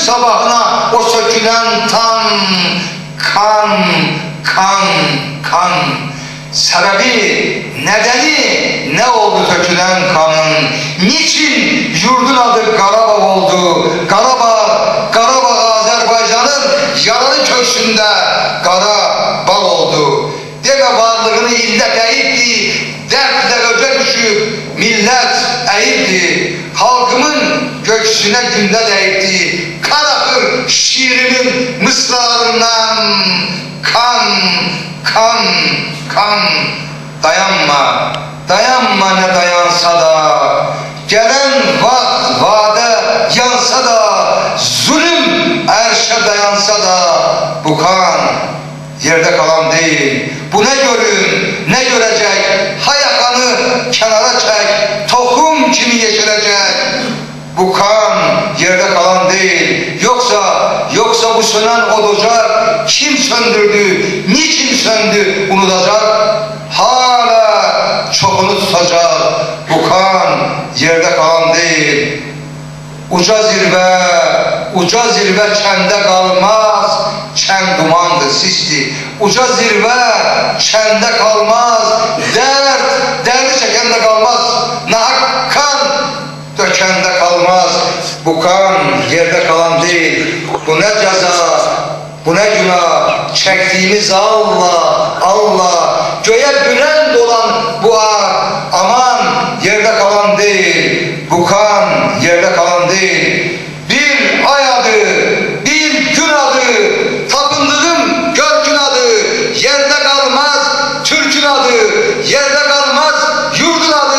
sabahına o sökülen tan, kan, kan, kan. Sebebi, nedeni ne oldu sökülen kanın? Niçin yurdun adı Qarabağ oldu? Qarabağ Azerbaycan'ın yaralı köksünde Qarabağ oldu. Deme varlığını illet eğipti, dertle öce düşüp millet eğipti. Halkımın göksüne günde değipti. Karahır şiirinin mısralarından kan, kan, kan. Dayanma, dayanma ne dayansa da, gelen vade yansa da, zulüm erşe dayansa da, bu kan yerde kalan değil. Bu ne görün, ne görecek? Hayakanı kenara çek, tohum kimi yeşerecek? Bu kan yerde kalan değil. Yoksa bu sönen odacak kim söndürdü, niçin söndü unutacak? Hala çoğunu tutacak. Bu kan yerde kalan değil. Uca zirve çende kalmaz, çen dumandır, sisti. Uca zirve çende kalmaz, derdi çekende kalmaz, nahak kan dökende kalmaz. Bu kan yerde kalan değil. Bu ne ceza, bu ne günah, çektiğimiz Allah. Göğe büren dolan bu aman yerde kalan değil. Bu kan yerde kalan değil. Bir ay adı, bir gün adı, tapındığım görkün adı, yerde kalmaz Türk'ün adı, yerde kalmaz yurdun adı.